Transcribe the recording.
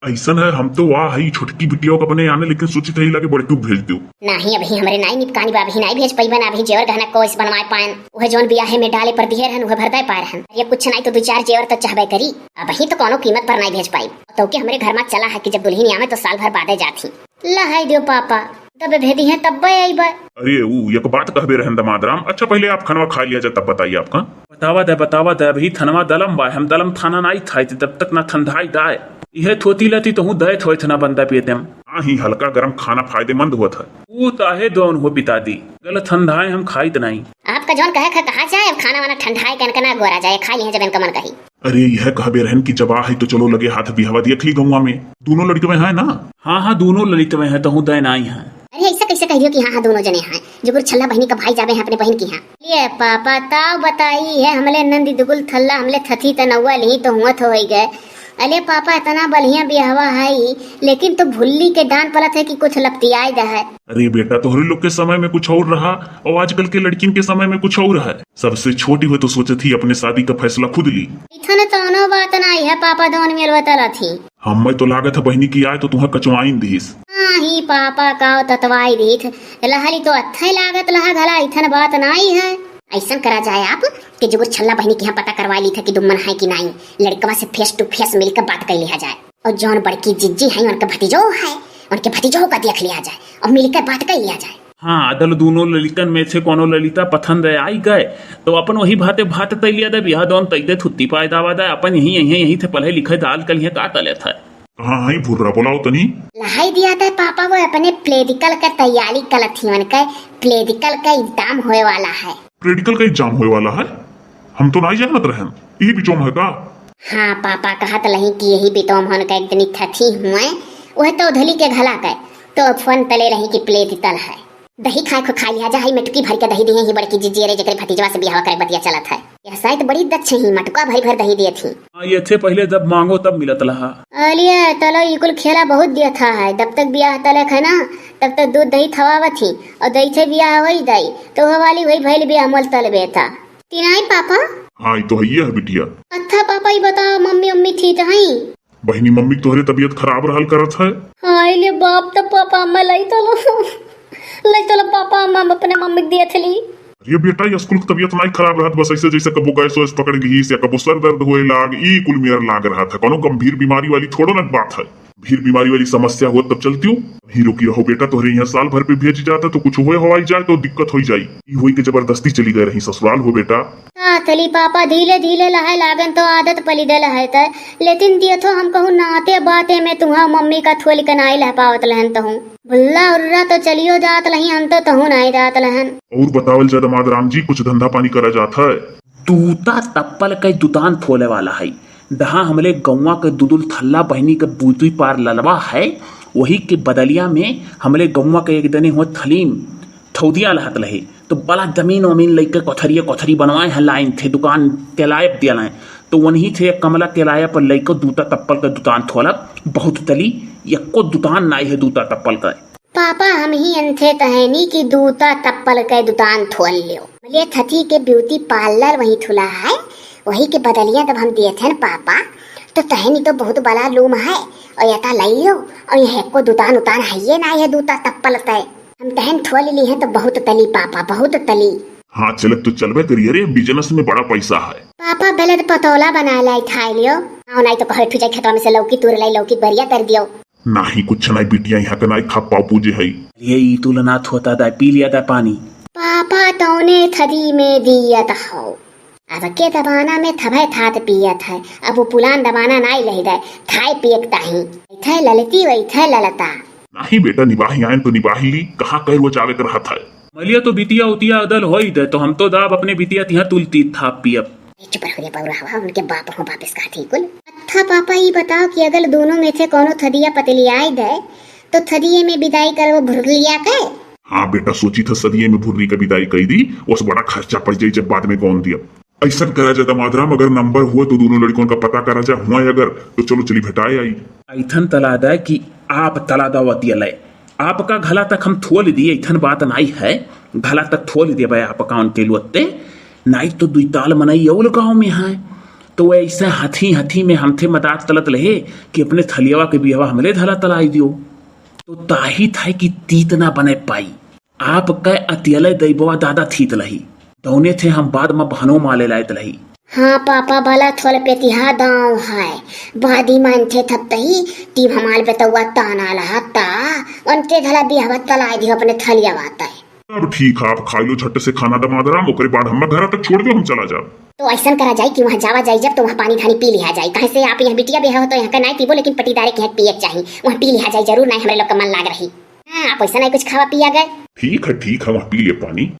ऐसा है हम तो वाह ही छोटकी बिटिया को अपने आने लेकिन सोची थी लगे बड़े टूब भेज दो। नहीं अभी हमरे नाई निपकानी बा, अभी नाई भेज पाइबन, अभी जेवर गहना कोइस बनवाए पाएन, वह जोन बियाहे में डाले पर दिए रहन वह भरदाय पाए रहन। ये कुछ नहीं तो दो चार जेवर तो चाहबे करी, अब ही तो कोनो कीमत पर नहीं भेज पाई। तो के हमरे घर में चला है कि जब दुल्हन आवे तो साल भर बादे जाती। लहाई दियो पापा तब भेदी है तब आईबा। अरे वो एक बात कहबे रहन दामाद राम, अच्छा पहले आप खनवा खा लिया जाए तब बताइए आपका। बतावा दे अभी थनवा दलम बा, हम दलम थाना नहीं खाई तब तक ना ठंडाई दाए यह थोती लती तो हूँ दे थोड़े थना बंदा पियते हम। हाँ ही हल्का गर्म खाना फायदेमंद हुआ था। वो ताहे दोन हो पिता दी गलत ठंडाए हम खाई तो नहीं। आपका जोन कहे कहा जाए खाना वाना ठंडाए कन ना गोरा जाए खा लिए जब इनका मन कही। अरे यह कहबे रहन की जब है तो चलो लगे हाथ बिहावा दिया खली गौवा में दोनों लड़के में है ना। हाँ दोनों ललित में है तो हूँ दे नहीं है। अरे ऐसा कैसे कह दियो कि हाँ दोनों जने हैं जो छल्ला बहनी का भाई जावे हैं अपने बहन की यहाँ। ये पापा ताव बताई है हमले नंदी दुगुल थल्ला हमले थथी तनवा ली तो हुआ तो हो गए। अरे पापा इतना बढ़िया बिहावा है लेकिन तो भुल्ली के डान पलत है कि कुछ लपटियाई दा है। अरे बेटा तोहरे लोग के समय में कुछ और रहा और आजकल के लड़किन के समय में कुछ और है। सबसे छोटी हुई तो सोचे थी अपने शादी का फैसला खुद ली। इतना तो बात नहीं है पापा दोन में अलवतला थी। हम तो लागत है बहनी की आए तो तुम्हें कचवाइन दीस। हाँ ही पापा का ततवाई दीथ लहली तो अच्छा लागत लहा घला इतना बात नहीं है। ऐसा करा जाए आप कि जो छल्ला बहनी के यहाँ पता करवा ली था कि दुम्मन है कि नहीं, लड़कवा से फेस टू फेस मिलकर बात कर लिया जाए और जौन बड़की जिज्जी है उनके भतीजो है उनके भतीजो का देख लिया जाए और मिलकर बात कर लिया जाए। हाँ अदल दोनों ललितन में से कोनो ललिता पसंद आई गए तो अपन वही भात तय लिया दे बिहा दोन तैते थुत्ती पाए दावा दे अपन यही थे पढ़े लिखे दाल कल का तले था। हाँ ही भूर्रा बोलाओ तनी लहाई दिया था पापा वो अपने प्लेडिकल का तैयारी कल थी उनका प्लेडिकल का एग्जाम होए वाला है। प्रेडिकल का एग्जाम होए वाला है हम तो नहीं जानत रहन यही बिचोम है का। हाँ पापा कहा तो नहीं कि यही बितोम होने का एक दिन थी हुए वह तो धली के घला का तो फोन तले रही कि प्लेडिकल है। दही खाए को खा लिया जा ही मटकी भर के दही दिए ही बड़की जिज्जी रे जकरे भतीजवा से बियाह करे बतिया चला था। यह शायद बड़ी दक्ष ही मटका भर दही दिए थी। ये थे पहले जब मांगो तब मिलत रहा। अलिया तलो इकुल खेला बहुत दिया था है जब तक बियाह तलक है ना तब तक दूध दही थवावा थी और दही से बियाह वही दही तो वह वाली वही भैल बियाह मोल तल बेता तिनाई पापा। हाँ तो है बिटिया। अच्छा पापा ही बताओ मम्मी अम्मी थी तो ही बहनी मम्मी तोहरे तबीयत खराब रहल करत है। हाँ ले बाप तो पापा मैं लाई तो पापा मम अपने मम्मी दिए थली। ये बेटा ये स्कूल की तबीयत नहीं खराब रहत बस ऐसे जैसे कबो गैस वैस पकड़ गई या कबो सर दर्द हुए लाग ई कुल मेयर लाग रहा था कोनो गंभीर बीमारी वाली थोड़ो न बात है। भीड़ बीमारी वाली समस्या हो तब चलती हूँ ही रुकी रहो बेटा तोहरे यहाँ साल भर पे भेज जाता तो कुछ हुए हवाई जाए तो दिक्कत हो जाये हुई के जबरदस्ती चली गए रही ससुराल हो बेटा। थली पापा धीरे धीरे लहे लागन तो आदत पली दे लहे था लेकिन दियो तो हम कहूँ नाते बाते में तुम्हारा मम्मी का थोल के नाई लह पावत लहन तो हूँ भुल्ला उर्रा तो चलियो जात लही हम तो हूँ नहीं जात लहन। और बतावल जा दामाद राम जी कुछ धंधा पानी करा जाता है। दूता तप्पल के दुकान खोले वाला है दहा हमले गौवा के दुदुल थल्ला बहनी के बूती पार ललवा है वही के बदलिया में हमले गौवा के एक दने हो थलीम थौदिया लहत लहे तो बड़ा जमीन वमीन लेकर कोथरी बनवाए हैं लाइन थे दुकान तेलायब दिया लाए तो वही थे कमला तेलाया पर लेकर दूता तप्पल का दुकान थोला बहुत तली यको दुकान नाई है दूता तप्पल का। पापा हम ही अंथे तहनी की दूता तप्पल के दुकान खोल लियो बोले थथी के ब्यूटी पार्लर वही खुला है वही के बदलिया तब हम दिए थे न पापा तो तहनी तो बहुत बड़ा लूम है और यता लियो और यह को दुकान उतान है ये ना है दूता तप्पल तय हम तहन थोल ली है तो बहुत तली पापा बहुत तली। हाँ चलक तो चलबे करिए रे बिजनेस में बड़ा पैसा है। पापा पहले तो पतोला बना लाई खा लियो और नहीं तो कहे ठुजाई खेतवा में से लौकी तुर लाई लौकी बढ़िया कर दियो। नहीं कुछ नहीं बिटिया यहाँ का नहीं खा पाओ पूजे है ये तुलना होता था पी लिया था पानी पापा तौने थदी में दिया हो अब के दबाना में थभे थात पियत है अब वो पुलान दबाना नहीं लही दे थाई पियकता ही थे ललती वही थे ललता। नहीं बेटा निभाही आयन तो निभाही ली कहाँ कह वो चावे कर रहा था मलिया तो बिटिया उतिया अदल हो ही दे तो हम तो दाब अपने बिटिया तिहा तुलती था पियब। चुप रहो रे पौरा हवा उनके बाप हो वापस का थी कुल। अच्छा पापा ये बताओ कि अगर दोनों में से कोनो थदिया पतली आई दे तो थदिये में विदाई कर वो भुरलिया के। हाँ बेटा सोची था सदिये में भुर्री का विदाई कही दी उस बड़ा खर्चा पड़ जाये जब बाद में कौन दिया। ऐसा करा जाए दामादराम अगर नंबर हुआ तो दोनों लड़कों का पता करा जाए हुआ अगर तो चलो चली भेटाए आई ऐथन तला दे कि आप तला दावतिया ले आपका घला तक हम थोल दिए ऐथन बात नहीं है घला तक थोल दिए भाई आप अकाउंट के लोते नहीं तो दुई ताल मनाई औल गाँव में है तो ऐसे हाथी हाथी में हमथे मदात तलत रहे कि अपने थलियावा के बिहवा हमले धला तलाई दियो। तो ताही था कि तीत ना बने पाई। आप कै अतियले दैबवा दादा थीत लही दौने थे हम बाद में बहनों माले लायत लही। हाँ पापा भला थोल पेतिहा दाव है बादी मानथे थप तही टीम हमाल बेतवा ताना लहा ता अंते धला बिहवा तलाई दियो अपने थलिया बाता है। अब ठीक है, आप खा लो झट से खाना दमादराम, ओकरे बाद हम घर तक छोड़ दो, हम चला जाओ। तो ऐसा करा जाए कि वहाँ जावा जाए जब तो वहाँ पानी धानी पी लिया जाए। कहीं से आप यहाँ बिटिया बेहा हो तो यहाँ का नहीं पीबो, लेकिन पटीदारे के यहाँ पिए चाहिए, वहाँ पी लिया जाए जरूर, नहीं हमारे लोग का मन लाग रही। हाँ आप ऐसा नहीं कुछ खावा पिया गए। ठीक है वहाँ पी ले पानी।